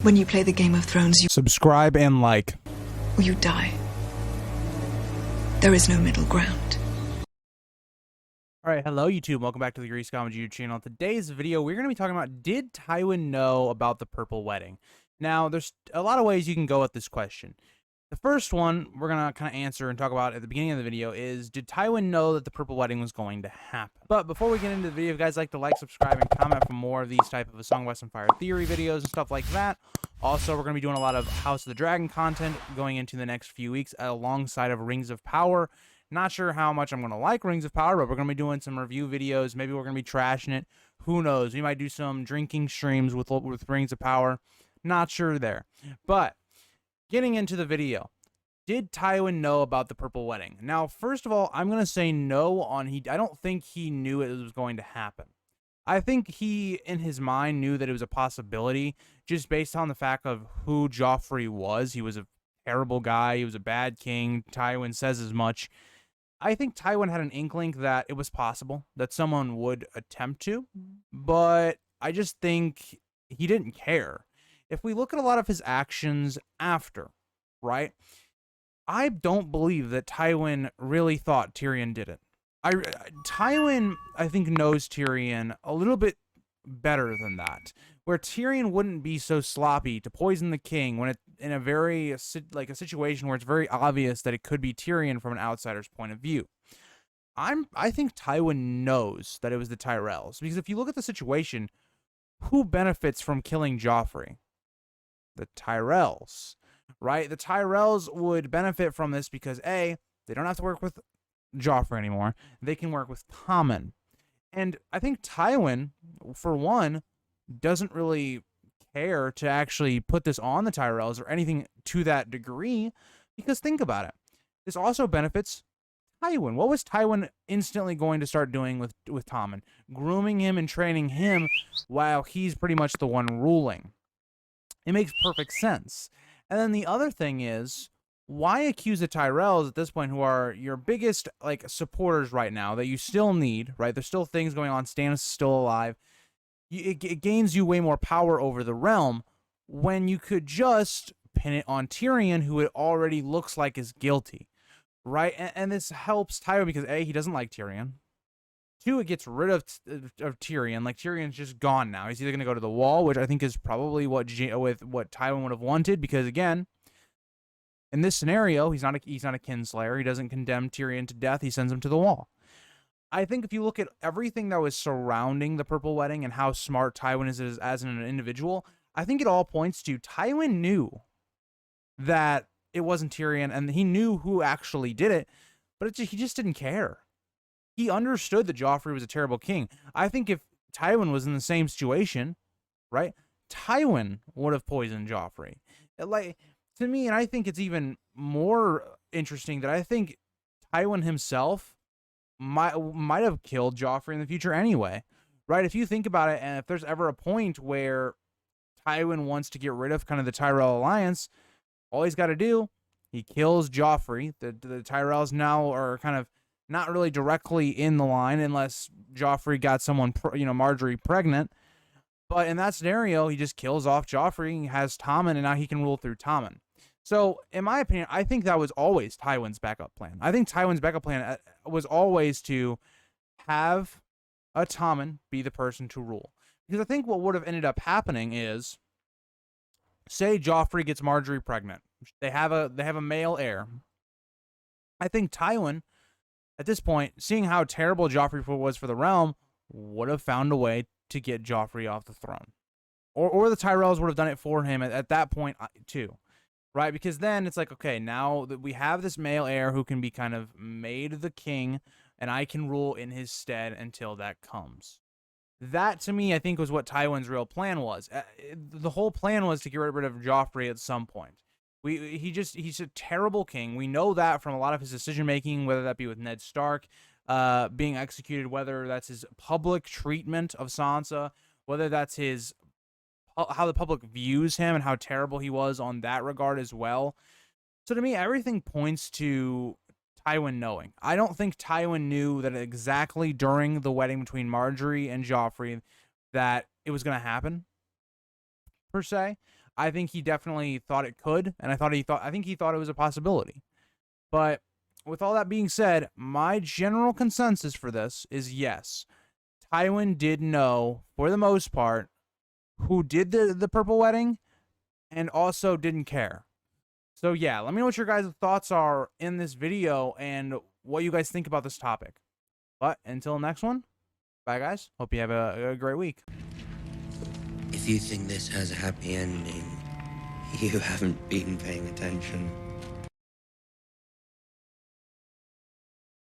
When you play the Game of Thrones, you Subscribe and like. or you die. There is no middle ground. Alright, hello YouTube, welcome back to the Grease Comedy YouTube channel. Today's video, we're going to be talking about, did Tywin know about the Purple Wedding? Now, there's a lot of ways you can go with this question. The first one we're going to kind of answer and talk about at the beginning of the video is, did Tywin know that the Purple Wedding was going to happen? But before we get into the video, if you guys like to like, subscribe, and comment for more of these type of A Song of Ice and Fire theory videos and stuff like that. Also, we're going to be doing a lot of House of the Dragon content going into the next few weeks alongside of Rings of Power. Not sure how much I'm going to like Rings of Power, but we're going to be doing some review videos. Maybe we're going to be trashing it. Who knows? We might do some drinking streams with Rings of Power. Not sure there. But getting into the video, did Tywin know about the Purple Wedding? Now, first of all, I'm going to say no on I don't think he knew it was going to happen. I think he, in his mind, knew that it was a possibility just based on the fact of who Joffrey was. He was a terrible guy. He was a bad king. Tywin says as much. I think Tywin had an inkling that it was possible that someone would attempt to, but I just think he didn't care. If we look at a lot of his actions after, right, I don't believe that Tywin really thought Tyrion did it. Tywin, I think, knows Tyrion a little bit better than that, where Tyrion wouldn't be so sloppy to poison the king when in a very like a situation where it's very obvious that it could be Tyrion from an outsider's point of view. I think Tywin knows that it was the Tyrells, because if you look at the situation, who benefits from killing Joffrey? The Tyrells, right? The Tyrells would benefit from this because A, they don't have to work with Joffrey anymore. They can work with Tommen. And I think Tywin, for one, doesn't really care to actually put this on the Tyrells or anything to that degree, because think about it. This also benefits Tywin. What was Tywin instantly going to start doing with Tommen? Grooming him and training him while he's pretty much the one ruling. It makes perfect sense. And then the other thing is, why accuse the Tyrells at this point, who are your biggest like supporters right now that you still need, right? There's still things going on. Stannis is still alive. It gains you way more power over the realm when you could just pin it on Tyrion, who it already looks like is guilty, right? And this helps Tywin because A, he doesn't like Tyrion. Two, it gets rid of Tyrion. Like, Tyrion's just gone now. He's either going to go to the Wall, which I think is probably what Tywin would have wanted, because again, in this scenario, he's not a kinslayer. He doesn't condemn Tyrion to death. He sends him to the Wall. I think if you look at everything that was surrounding the Purple Wedding and how smart Tywin is as an individual, I think it all points to Tywin knew that it wasn't Tyrion, and he knew who actually did it, but he just didn't care. He understood that Joffrey was a terrible king. I think if Tywin was in the same situation, right, Tywin would have poisoned Joffrey. Like, to me, and I think it's even more interesting that I think Tywin himself might have killed Joffrey in the future anyway, right? If you think about it, and if there's ever a point where Tywin wants to get rid of kind of the Tyrell alliance, all he's got to do, he kills Joffrey. The Tyrells now are kind of not really directly in the line unless Joffrey got someone, Marjorie pregnant. But in that scenario, he just kills off Joffrey, he has Tommen, and now he can rule through Tommen. So, in my opinion, I think that was always Tywin's backup plan. I think Tywin's backup plan was always to have a Tommen be the person to rule. Because I think what would have ended up happening is, say Joffrey gets Marjorie pregnant. They have a male heir. I think Tywin, at this point, seeing how terrible Joffrey was for the realm, would have found a way to get Joffrey off the throne. Or the Tyrells would have done it for him at that point too. Right, because then it's like, okay, now that we have this male heir who can be kind of made the king, and I can rule in his stead until that comes. That, to me, I think was what Tywin's real plan was. The whole plan was to get rid of Joffrey at some point. He's a terrible king. We know that from a lot of his decision-making, whether that be with Ned Stark being executed, whether that's his public treatment of Sansa, whether that's his how the public views him and how terrible he was on that regard as well. So to me, everything points to Tywin knowing. I don't think Tywin knew that exactly during the wedding between Marjorie and Joffrey that it was going to happen, per se. I think he definitely thought it could, and I think he thought it was a possibility. But with all that being said, my general consensus for this is yes. Tywin did know, for the most part, who did the purple wedding, and also didn't care. So yeah, let me know what your guys' thoughts are in this video and what you guys think about this topic. But until next one, bye guys. Hope you have a great week. If you think this has a happy ending, you haven't been paying attention.